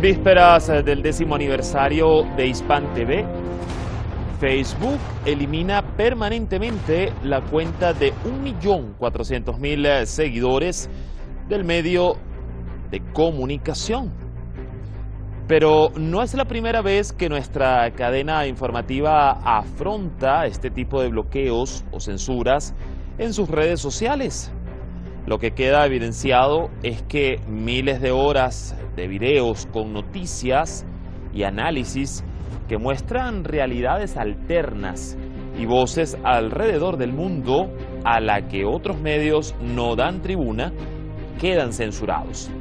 vísperas del 10º aniversario de Hispan TV, Facebook elimina permanentemente la cuenta de 1.400.000 seguidores del medio de comunicación. Pero no es la primera vez que nuestra cadena informativa afronta este tipo de bloqueos o censuras en sus redes sociales. Lo que queda evidenciado es que miles de horas de videos con noticias y análisis que muestran realidades alternas y voces alrededor del mundo a la que otros medios no dan tribuna, quedan censurados.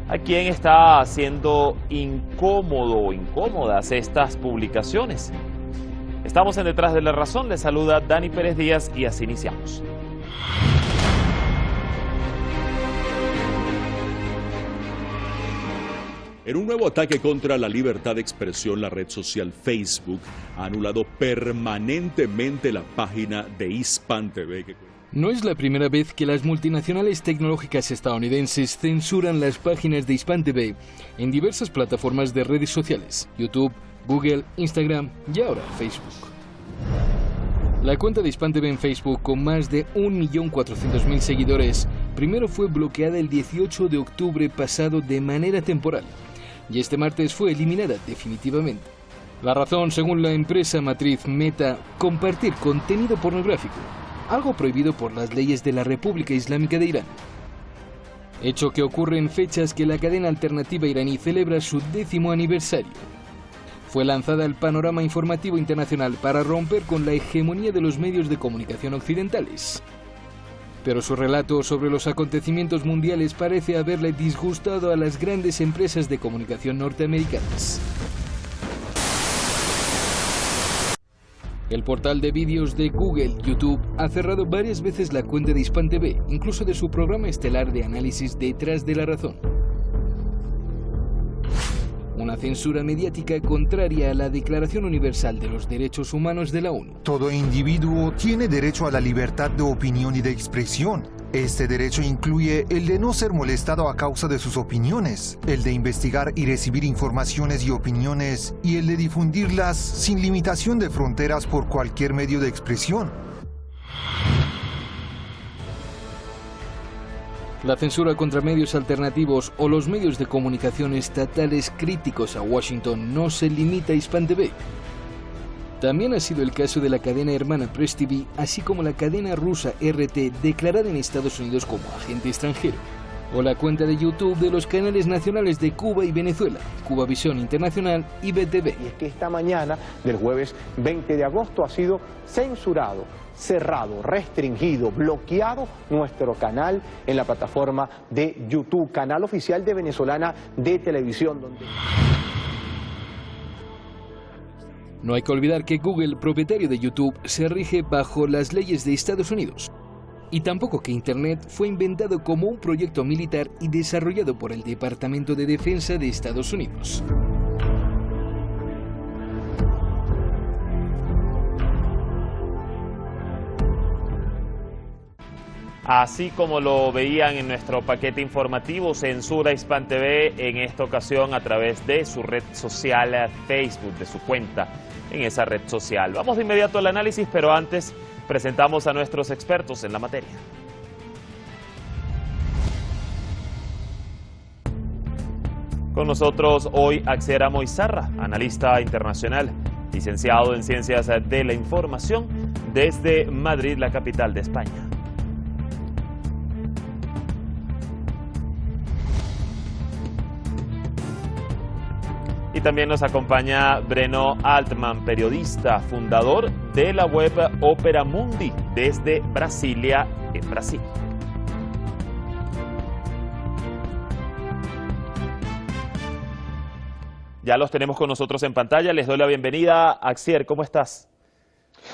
¿A quién está haciendo incómodo o incómodas estas publicaciones? Estamos en Detrás de la Razón, les saluda Dani Pérez Díaz y así iniciamos. En un nuevo ataque contra la libertad de expresión, la red social Facebook ha anulado permanentemente la página de Hispan TV. No es la primera vez que las multinacionales tecnológicas estadounidenses censuran las páginas de Hispan TV en diversas plataformas de redes sociales, YouTube, Google, Instagram y ahora Facebook. La cuenta de Hispan TV en Facebook, con más de 1.400.000 seguidores, primero fue bloqueada el 18 de octubre pasado de manera temporal y este martes fue eliminada definitivamente. La razón, según la empresa matriz Meta, compartir contenido pornográfico, algo prohibido por las leyes de la República Islámica de Irán. Hecho que ocurre en fechas que la cadena alternativa iraní celebra su 10º aniversario. Fue lanzada al panorama informativo internacional para romper con la hegemonía de los medios de comunicación occidentales. Pero su relato sobre los acontecimientos mundiales parece haberle disgustado a las grandes empresas de comunicación norteamericanas. El portal de vídeos de Google, YouTube, ha cerrado varias veces la cuenta de Hispan TV, incluso de su programa estelar de análisis Detrás de la Razón. Una censura mediática contraria a la Declaración Universal de los Derechos Humanos de la ONU. Todo individuo tiene derecho a la libertad de opinión y de expresión. Este derecho incluye el de no ser molestado a causa de sus opiniones, el de investigar y recibir informaciones y opiniones, y el de difundirlas sin limitación de fronteras por cualquier medio de expresión. La censura contra medios alternativos o los medios de comunicación estatales críticos a Washington no se limita a Hispan TV. También ha sido el caso de la cadena hermana Press TV, así como la cadena rusa RT, declarada en Estados Unidos como agente extranjero, o la cuenta de YouTube de los canales nacionales de Cuba y Venezuela, Cubavisión Internacional y BTV. Y es que esta mañana del jueves 20 de agosto ha sido censurado, cerrado, restringido, bloqueado nuestro canal en la plataforma de YouTube, canal oficial de Venezolana de Televisión. No hay que olvidar que Google, propietario de YouTube, se rige bajo las leyes de Estados Unidos. Y tampoco que Internet fue inventado como un proyecto militar y desarrollado por el Departamento de Defensa de Estados Unidos. Así como lo veían en nuestro paquete informativo, censura Hispan TV en esta ocasión a través de su red social Facebook, de su cuenta en esa red social. Vamos de inmediato al análisis, pero antes presentamos a nuestros expertos en la materia. Con nosotros hoy Axier Amoizarra, analista internacional, licenciado en Ciencias de la Información desde Madrid, la capital de España. Y también nos acompaña Breno Altman, periodista, fundador de la web Opera Mundi, desde Brasilia, en Brasil. Ya los tenemos con nosotros en pantalla. Les doy la bienvenida. Axier, ¿cómo estás?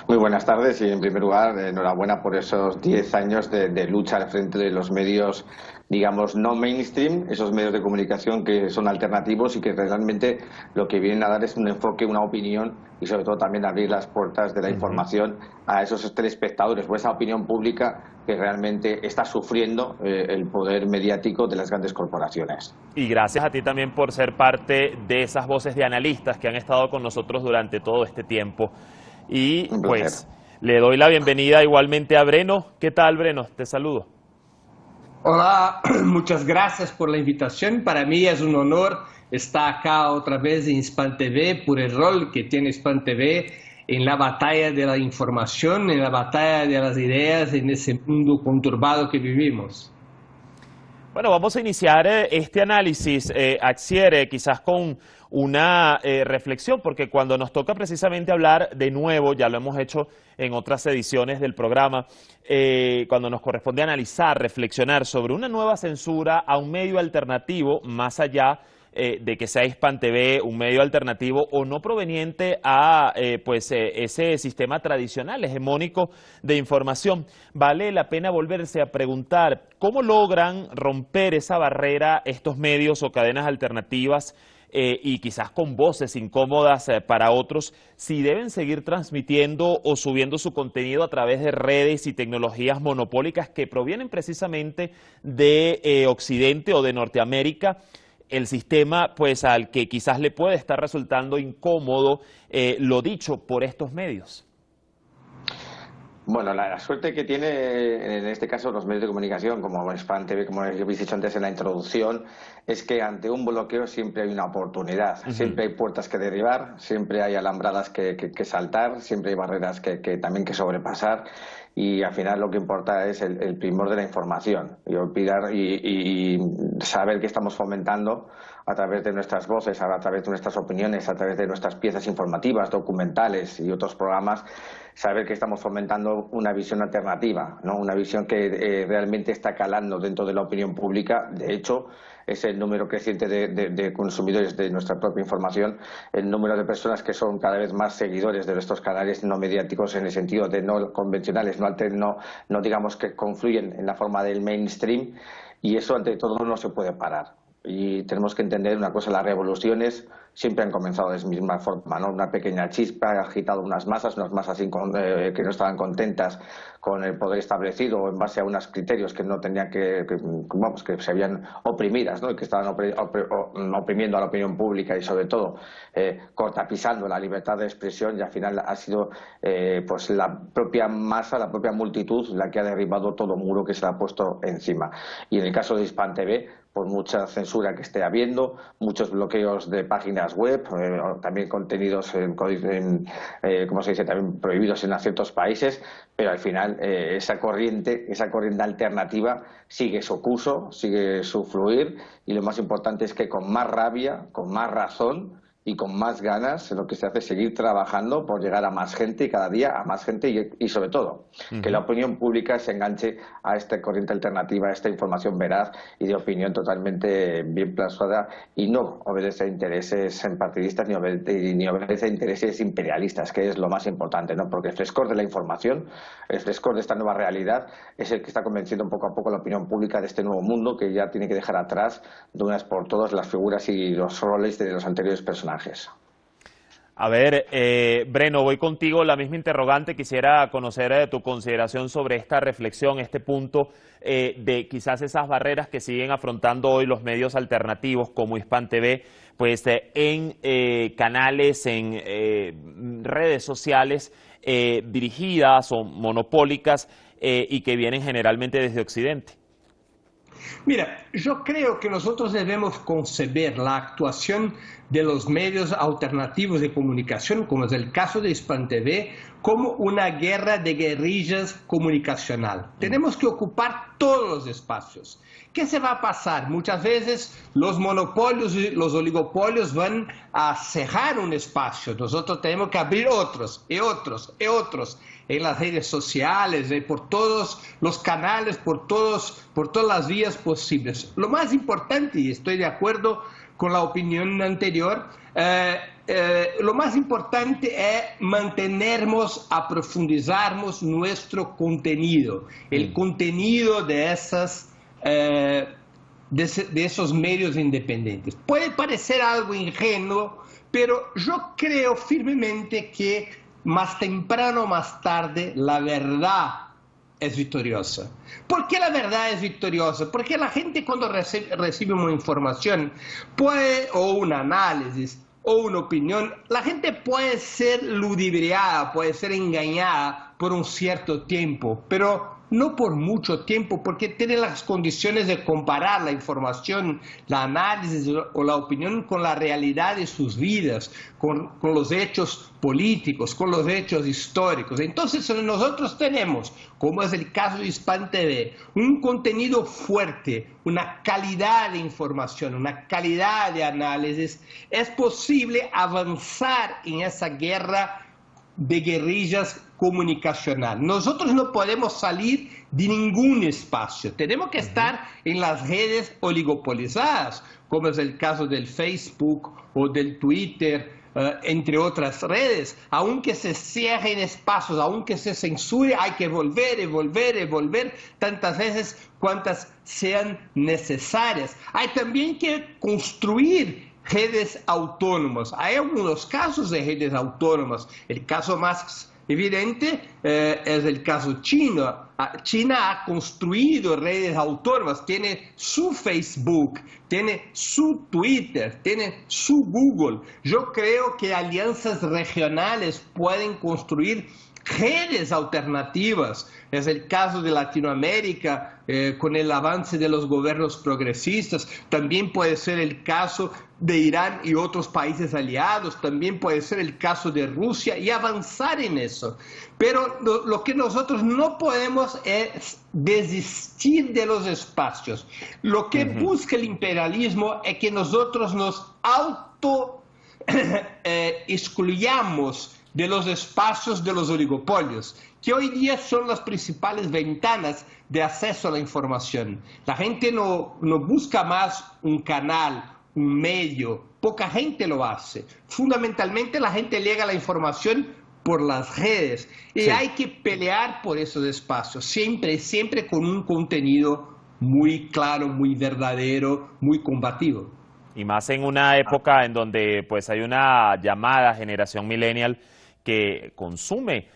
Muy buenas tardes y en primer lugar enhorabuena por esos 10 años de lucha al frente de los medios, digamos, no mainstream, esos medios de comunicación que son alternativos y que realmente lo que vienen a dar es un enfoque, una opinión y sobre todo también abrir las puertas de la información a esos telespectadores o esa opinión pública que realmente está sufriendo el poder mediático de las grandes corporaciones. Y gracias a ti también por ser parte de esas voces de analistas que han estado con nosotros durante todo este tiempo. Y pues le doy la bienvenida igualmente a Breno. ¿Qué tal, Breno? Te saludo. Hola, muchas gracias por la invitación. Para mí es un honor estar acá otra vez en Hispan TV por el rol que tiene Hispan TV en la batalla de la información, en la batalla de las ideas en ese mundo conturbado que vivimos. Bueno, vamos a iniciar este análisis, Axier, quizás con una reflexión, porque cuando nos toca precisamente hablar de nuevo, ya lo hemos hecho en otras ediciones del programa, cuando nos corresponde analizar, reflexionar sobre una nueva censura a un medio alternativo, más allá de que sea Hispan TV, un medio alternativo o no proveniente a ese sistema tradicional, hegemónico de información. Vale la pena volverse a preguntar cómo logran romper esa barrera estos medios o cadenas alternativas y quizás con voces incómodas para otros, si deben seguir transmitiendo o subiendo su contenido a través de redes y tecnologías monopólicas que provienen precisamente de Occidente o de Norteamérica. El sistema pues al que quizás le puede estar resultando incómodo lo dicho por estos medios. Bueno, la suerte que tiene en este caso los medios de comunicación como Hispan TV, como habéis dicho antes en la introducción, es que ante un bloqueo siempre hay una oportunidad, siempre hay puertas que derribar, siempre hay alambradas que saltar, siempre hay barreras que también que sobrepasar. Y al final lo que importa es el primor de la información y saber que estamos fomentando a través de nuestras voces, a través de nuestras opiniones, a través de nuestras piezas informativas, documentales y otros programas, saber que estamos fomentando una visión alternativa, ¿no? Una visión que realmente está calando dentro de la opinión pública. De hecho, es el número creciente de consumidores de nuestra propia información, el número de personas que son cada vez más seguidores de nuestros canales no mediáticos en el sentido de no convencionales, no digamos que confluyen en la forma del mainstream, y eso ante todo no se puede parar. Y tenemos que entender una cosa, las revoluciones siempre han comenzado de la misma forma, ¿no? Una pequeña chispa ha agitado unas masas que no estaban contentas con el poder establecido en base a unos criterios que no tenían que se habían oprimidas, ¿no? Y que estaban oprimiendo a la opinión pública y sobre todo cortapisando la libertad de expresión, y al final ha sido pues la propia masa, la propia multitud la que ha derribado todo muro que se le ha puesto encima. Y en el caso de Hispan TV, por mucha censura que esté habiendo, muchos bloqueos de páginas web, también contenidos como se dice, también prohibidos en ciertos países, pero al final esa corriente alternativa sigue su curso, sigue su fluir, y lo más importante es que con más rabia, con más razón y con más ganas lo que se hace es seguir trabajando por llegar a más gente y cada día a más gente y sobre todo que la opinión pública se enganche a esta corriente alternativa, a esta información veraz y de opinión totalmente bien plasmada y no obedece a intereses partidistas ni obedece a intereses imperialistas, que es lo más importante, ¿no? Porque el frescor de la información, el frescor de esta nueva realidad es el que está convenciendo poco a poco la opinión pública de este nuevo mundo que ya tiene que dejar atrás de una vez por todas las figuras y los roles de los anteriores personajes. A ver, Breno, voy contigo, la misma interrogante, quisiera conocer tu consideración sobre esta reflexión, este punto de quizás esas barreras que siguen afrontando hoy los medios alternativos como Hispan TV, pues en canales, en redes sociales dirigidas o monopólicas y que vienen generalmente desde Occidente. Mira, yo creo que nosotros debemos concebir la actuación de los medios alternativos de comunicación, como es el caso de Hispan TV, como una guerra de guerrillas comunicacional. Tenemos que ocupar todos los espacios. ¿Qué se va a pasar? Muchas veces los monopolios y los oligopolios van a cerrar un espacio. Nosotros tenemos que abrir otros y otros y otros en las redes sociales, por todos los canales, por todas las vías posibles. Lo más importante, y estoy de acuerdo con la opinión anterior, lo más importante es mantenernos a profundizarmos nuestro contenido, el contenido de esos medios independientes. Puede parecer algo ingenuo, pero yo creo firmemente que más temprano o más tarde la verdad es victoriosa. ¿Por qué la verdad es victoriosa? Porque la gente cuando recibe una información o un análisis o una opinión, la gente puede ser ludibriada, puede ser engañada por un cierto tiempo, pero no por mucho tiempo, porque tiene las condiciones de comparar la información, el análisis o la opinión con la realidad de sus vidas, con los hechos políticos, con los hechos históricos. Entonces nosotros tenemos, como es el caso de Hispan TV, un contenido fuerte, una calidad de información, una calidad de análisis. Es posible avanzar en esa guerra de guerrillas comunicacional. Nosotros no podemos salir de ningún espacio. Tenemos que estar en las redes oligopolizadas, como es el caso del Facebook o del Twitter, entre otras redes. Aunque se cierren espacios, aunque se censure, hay que volver y volver y volver tantas veces cuantas sean necesarias. Hay también que construir redes autónomas. Hay algunos casos de redes autónomas. El caso más evidente es el caso chino. China ha construido redes autónomas, tiene su Facebook, tiene su Twitter, tiene su Google. Yo creo que alianzas regionales pueden construir redes alternativas. Es el caso de Latinoamérica, con el avance de los gobiernos progresistas. También puede ser el caso de Irán y otros países aliados. También puede ser el caso de Rusia y avanzar en eso. Pero lo que nosotros no podemos es desistir de los espacios. Lo que busca el imperialismo es que nosotros nos excluyamos de los espacios de los oligopolios, que hoy día son las principales ventanas de acceso a la información. La gente no busca más un canal, un medio, poca gente lo hace. Fundamentalmente la gente llega a la información por las redes y hay que pelear por esos espacios, siempre con un contenido muy claro, muy verdadero, muy combativo. Y más en una época en donde pues hay una llamada generación millennial que consume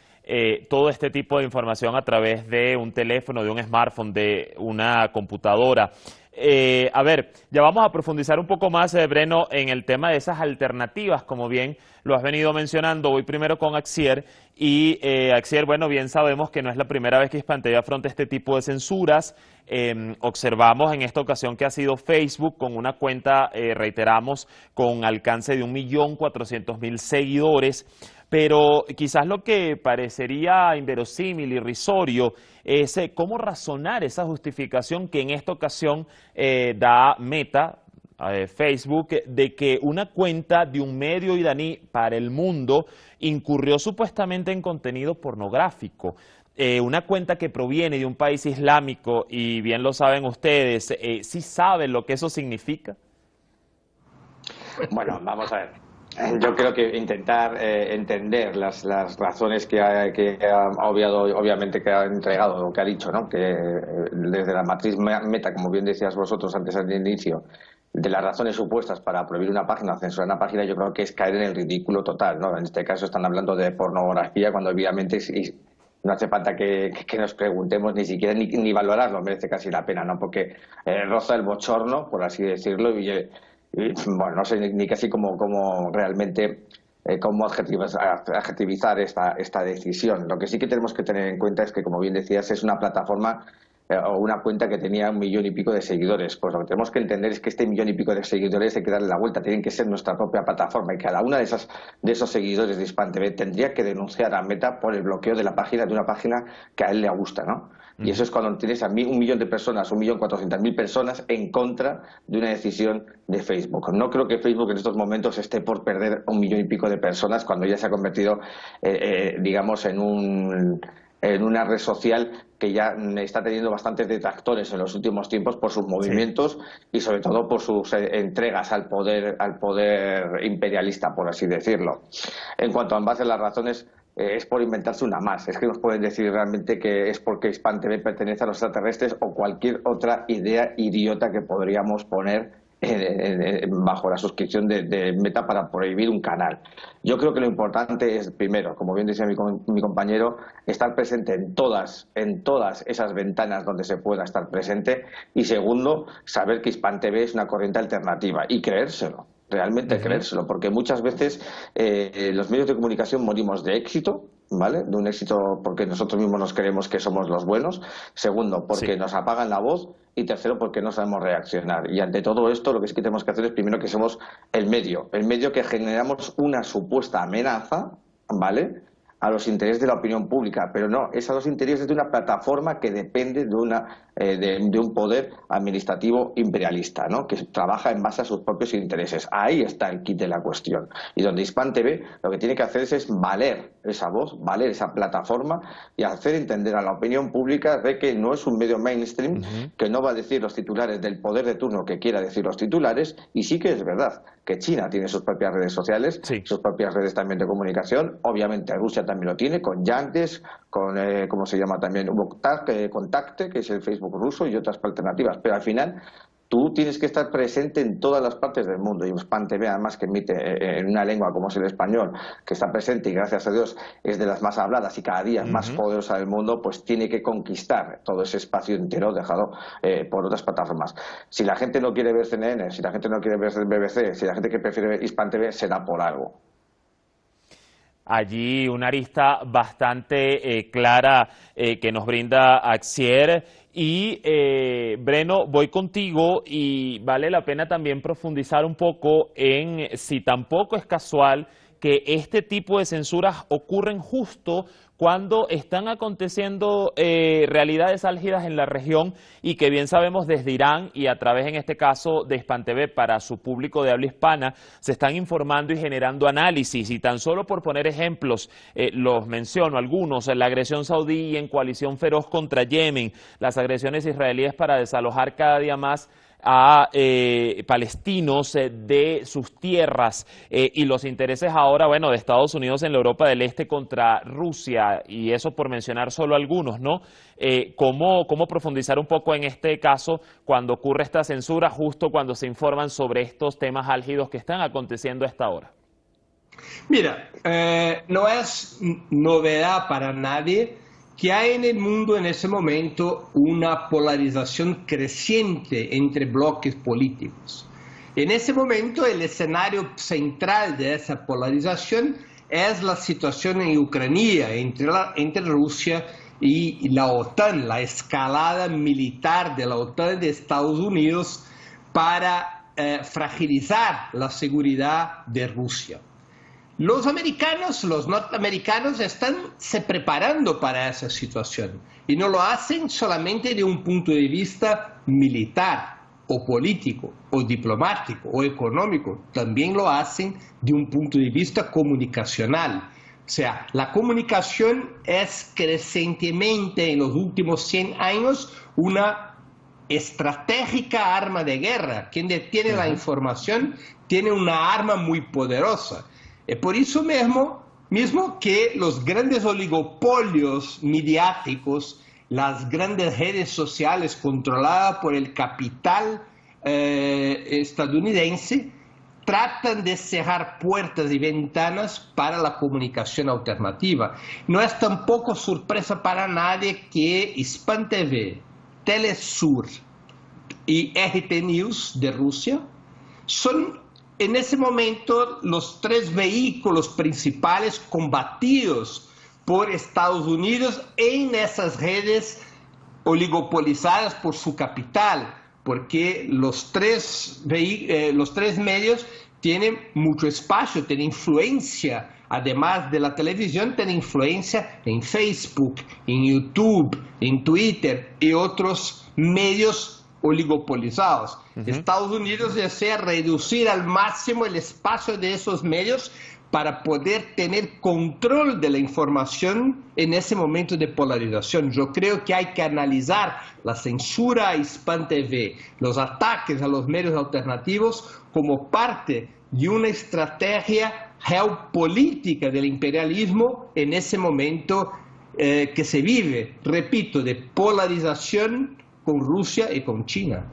todo este tipo de información a través de un teléfono, de un smartphone, de una computadora. A ver, ya vamos a profundizar un poco más, Breno, en el tema de esas alternativas, como bien lo has venido mencionando. Voy primero con Axier y Axier, bueno, bien sabemos que no es la primera vez que Hispan TV afronta este tipo de censuras. Observamos en esta ocasión que ha sido Facebook con una cuenta, reiteramos, con alcance de 1.400.000 seguidores. Pero quizás lo que parecería inverosímil, irrisorio, es cómo razonar esa justificación que en esta ocasión da Meta, Facebook, de que una cuenta de un medio iraní para el mundo incurrió supuestamente en contenido pornográfico. Una cuenta que proviene de un país islámico, y bien lo saben ustedes, ¿sí saben lo que eso significa? Bueno, vamos a ver. Yo creo que intentar entender las razones que ha obviamente que ha entregado o que ha dicho, ¿no? Que desde la matriz Meta, como bien decías vosotros antes al inicio, de las razones supuestas para prohibir una página, censurar una página, yo creo que es caer en el ridículo total, ¿no? En este caso están hablando de pornografía cuando obviamente no hace falta que nos preguntemos ni siquiera ni valorarlo, merece casi la pena, ¿no? Porque roza el bochorno, por así decirlo, y bueno, no sé ni casi cómo realmente cómo adjetivizar esta decisión. Lo que sí que tenemos que tener en cuenta es que, como bien decías, es una plataforma o una cuenta que tenía 1 millón y pico de seguidores. Pues lo que tenemos que entender es que este 1 millón y pico de seguidores hay que darle la vuelta, tienen que ser nuestra propia plataforma, y cada una de esos seguidores de Hispan TV tendría que denunciar a Meta por el bloqueo de la página, de una página que a él le gusta, ¿no? Y eso es cuando tienes a 1 millón de personas, 1.400.000 personas en contra de una decisión de Facebook. No creo que Facebook en estos momentos esté por perder 1 millón y pico de personas cuando ya se ha convertido, digamos, en en una red social que ya está teniendo bastantes detractores en los últimos tiempos por sus movimientos y sobre todo por sus entregas al poder imperialista, por así decirlo. En cuanto a ambas de las razones, es por inventarse una más. Es que nos pueden decir realmente que es porque Hispan TV pertenece a los extraterrestres o cualquier otra idea idiota que podríamos poner bajo la suscripción de Meta para prohibir un canal. Yo creo que lo importante es, primero, como bien decía mi compañero, estar presente en todas esas ventanas donde se pueda estar presente, y segundo, saber que Hispan TV es una corriente alternativa y creérselo. Realmente creérselo, porque muchas veces los medios de comunicación morimos de éxito, ¿vale? De un éxito porque nosotros mismos nos creemos que somos los buenos. Segundo, porque nos apagan la voz. Y tercero, porque no sabemos reaccionar. Y ante todo esto, lo que sí que tenemos que hacer es, primero, que somos el medio que generamos una supuesta amenaza, ¿vale?, a los intereses de la opinión pública, pero no, es a los intereses de una plataforma que depende de un poder administrativo imperialista, ¿no?, que trabaja en base a sus propios intereses. Ahí está el kit de la cuestión. Y donde Hispan TV lo que tiene que hacer es valer esa voz, valer esa plataforma y hacer entender a la opinión pública de que no es un medio mainstream, que no va a decir los titulares del poder de turno que quiera decir los titulares. Y sí que es verdad que China tiene sus propias redes sociales, sus propias redes también de comunicación. Obviamente Rusia también lo tiene, con Yandex, con, ¿cómo se llama también? Contacte, que es el Facebook ruso, y otras alternativas. Pero al final tú tienes que estar presente en todas las partes del mundo. Y Hispan TV, además, que emite en una lengua como es el español, que está presente y gracias a Dios es de las más habladas y cada día más poderosa del mundo, pues tiene que conquistar todo ese espacio entero dejado por otras plataformas. Si la gente no quiere ver CNN, si la gente no quiere ver BBC, si la gente que prefiere ver Hispan TV, será por algo. Allí una arista bastante clara que nos brinda Axier. Y Breno, voy contigo, y vale la pena también profundizar un poco en si tampoco es casual que este tipo de censuras ocurren justo cuando están aconteciendo realidades álgidas en la región, y que bien sabemos desde Irán y a través, en este caso, de Hispan TV para su público de habla hispana, se están informando y generando análisis. Y tan solo por poner ejemplos, los menciono algunos: la agresión saudí en coalición feroz contra Yemen, las agresiones israelíes para desalojar cada día más a palestinos de sus tierras, y los intereses ahora, bueno, de Estados Unidos en la Europa del Este contra Rusia, y eso por mencionar solo algunos, ¿no? ¿Cómo profundizar un poco en este caso cuando ocurre esta censura, justo cuando se informan sobre estos temas álgidos que están aconteciendo a esta hora? Mira, no es novedad para nadie que hay en el mundo en ese momento una polarización creciente entre bloques políticos. En ese momento el escenario central de esa polarización es la situación en Ucrania entre Rusia y la OTAN, la escalada militar de la OTAN de Estados Unidos para fragilizar la seguridad de Rusia. Los norteamericanos están se preparando para esa situación, y no lo hacen solamente de un punto de vista militar o político o diplomático o económico, también lo hacen de un punto de vista comunicacional. O sea, la comunicación es crecientemente en los últimos 100 años una estratégica arma de guerra. Quien detiene la información tiene una arma muy poderosa. Es por eso mismo que los grandes oligopolios mediáticos, las grandes redes sociales controladas por el capital estadounidense, tratan de cerrar puertas y ventanas para la comunicación alternativa. No es tampoco sorpresa para nadie que Hispan TV, Telesur y RT News de Rusia son en ese momento los tres vehículos principales combatidos por Estados Unidos en esas redes oligopolizadas por su capital, porque los tres medios tienen mucho espacio, tienen influencia, además de la televisión, tienen influencia en Facebook, en YouTube, en Twitter y otros medios oligopolizados. Estados Unidos desea reducir al máximo el espacio de esos medios para poder tener control de la información en ese momento de polarización. Yo creo que hay que analizar la censura a Hispan TV, los ataques a los medios alternativos como parte de una estrategia geopolítica del imperialismo en ese momento que se vive, repito, de polarización con Rusia y con China.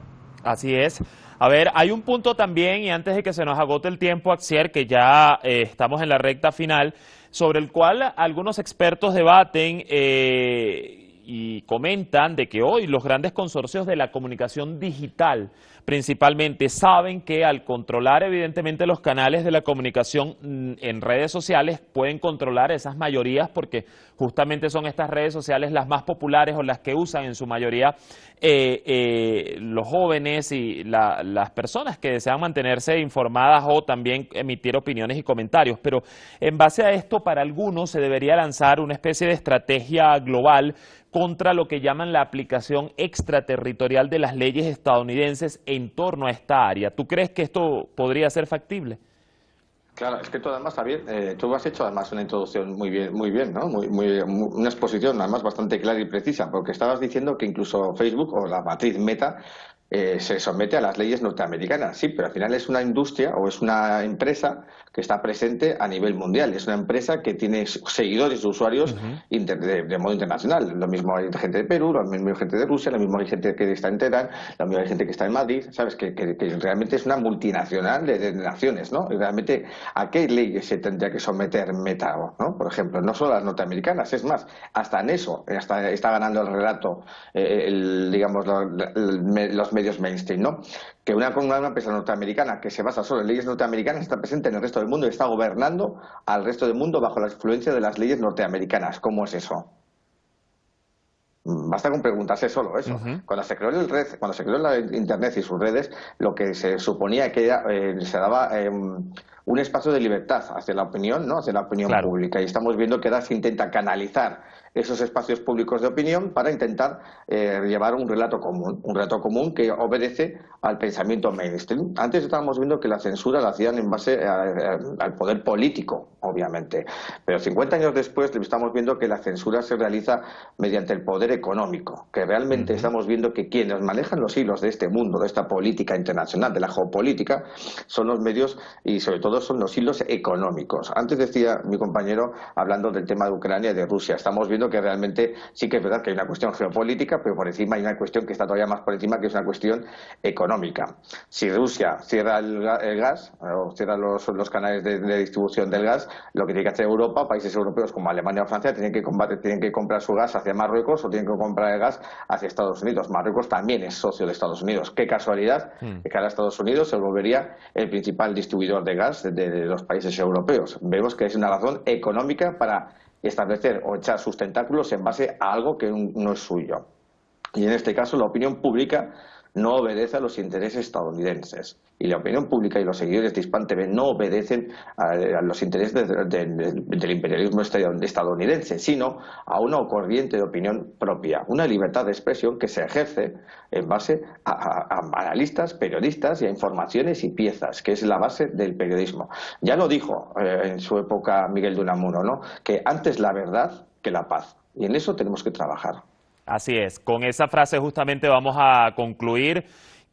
Así es. A ver, hay un punto también, y antes de que se nos agote el tiempo, Axier, que ya estamos en la recta final, sobre el cual algunos expertos debaten y comentan de que hoy los grandes consorcios de la comunicación digital principalmente saben que al controlar evidentemente los canales de la comunicación en redes sociales pueden controlar esas mayorías, porque justamente son estas redes sociales las más populares o las que usan en su mayoría los jóvenes y las personas que desean mantenerse informadas o también emitir opiniones y comentarios. Pero en base a esto, para algunos se debería lanzar una especie de estrategia global contra lo que llaman la aplicación extraterritorial de las leyes estadounidenses en torno a esta área. ¿Tú crees que esto podría ser factible? Claro, es que tú además, Javier, tú has hecho además una introducción muy bien, ¿no? Una exposición además bastante clara y precisa, porque estabas diciendo que incluso Facebook o la matriz Meta se somete a las leyes norteamericanas. Sí, pero al final es una industria o es una empresa que está presente a nivel mundial. Es una empresa que tiene seguidores y usuarios de modo internacional. Lo mismo hay gente de Perú, lo mismo hay gente de Rusia, lo mismo hay gente que está en Teherán, lo mismo hay gente que está en Madrid. Sabes que realmente es una multinacional de naciones, ¿no? Y realmente, ¿a qué leyes se tendría que someter Meta, ¿no? Por ejemplo, no solo las norteamericanas, es más, hasta en eso está ganando el relato, los medios mainstream, ¿no? Que una empresa norteamericana que se basa solo en leyes norteamericanas está presente en el resto del mundo y está gobernando al resto del mundo bajo la influencia de las leyes norteamericanas. ¿Cómo es eso? Basta con preguntarse solo eso. Cuando se creó la Internet y sus redes, lo que se suponía que se daba un espacio de libertad hacia la opinión, ¿no? Hacia la opinión pública. Y estamos viendo que ahora se intenta canalizar esos espacios públicos de opinión para intentar llevar un relato común que obedece al pensamiento mainstream. Antes estábamos viendo que la censura la hacían en base al poder político, obviamente, pero 50 años después estamos viendo que la censura se realiza mediante el poder económico, que realmente estamos viendo que quienes manejan los hilos de este mundo, de esta política internacional, de la geopolítica, son los medios y sobre todo son los hilos económicos. Antes decía mi compañero, hablando del tema de Ucrania y de Rusia, estamos viendo que realmente sí que es verdad que hay una cuestión geopolítica, pero por encima hay una cuestión que está todavía más por encima, que es una cuestión económica. Si Rusia cierra el gas o cierra los canales de distribución del gas, lo que tiene que hacer Europa, países europeos como Alemania o Francia, tienen que comprar su gas hacia Marruecos o tienen que comprar el gas hacia Estados Unidos. Marruecos también es socio de Estados Unidos. Qué casualidad que ahora Estados Unidos se volvería el principal distribuidor de gas de los países europeos. Vemos que es una razón económica para establecer o echar sus tentáculos en base a algo que no es suyo. Y en este caso la opinión pública no obedece a los intereses estadounidenses. Y la opinión pública y los seguidores de Hispan TV no obedecen a los intereses del imperialismo estadounidense, sino a una corriente de opinión propia, una libertad de expresión que se ejerce en base a analistas, periodistas y a informaciones y piezas, que es la base del periodismo. Ya lo dijo en su época Miguel de Unamuno, ¿no? Que antes la verdad que la paz. Y en eso tenemos que trabajar. Así es, con esa frase justamente vamos a concluir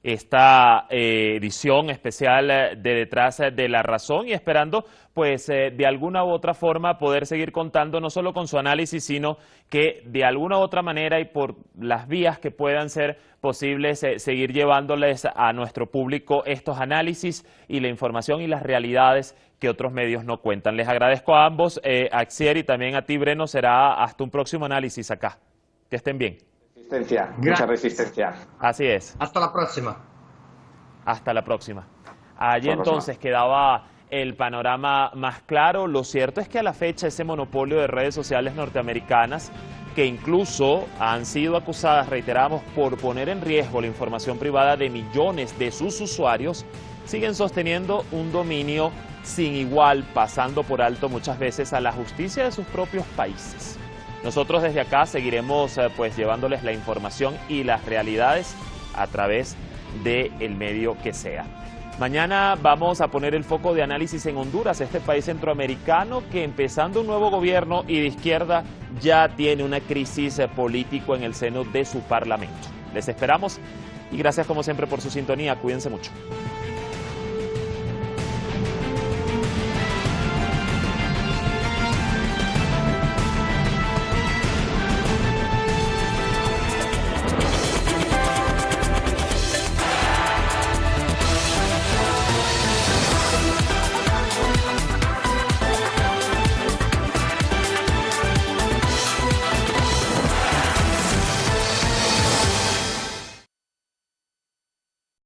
esta edición especial de Detrás de la Razón y esperando pues de alguna u otra forma poder seguir contando no solo con su análisis, sino que de alguna u otra manera y por las vías que puedan ser posibles seguir llevándoles a nuestro público estos análisis y la información y las realidades que otros medios no cuentan. Les agradezco a ambos, a Axier y también a ti, Breno. Será hasta un próximo análisis acá. Que estén bien. Resistencia, mucha resistencia. Así es. Hasta la próxima. Hasta la próxima. Allí entonces quedaba el panorama más claro. Lo cierto es que a la fecha ese monopolio de redes sociales norteamericanas, que incluso han sido acusadas, reiteramos, por poner en riesgo la información privada de millones de sus usuarios, siguen sosteniendo un dominio sin igual, pasando por alto muchas veces a la justicia de sus propios países. Nosotros desde acá seguiremos pues llevándoles la información y las realidades a través del medio que sea. Mañana vamos a poner el foco de análisis en Honduras, este país centroamericano que empezando un nuevo gobierno y de izquierda ya tiene una crisis política en el seno de su parlamento. Les esperamos y gracias como siempre por su sintonía. Cuídense mucho.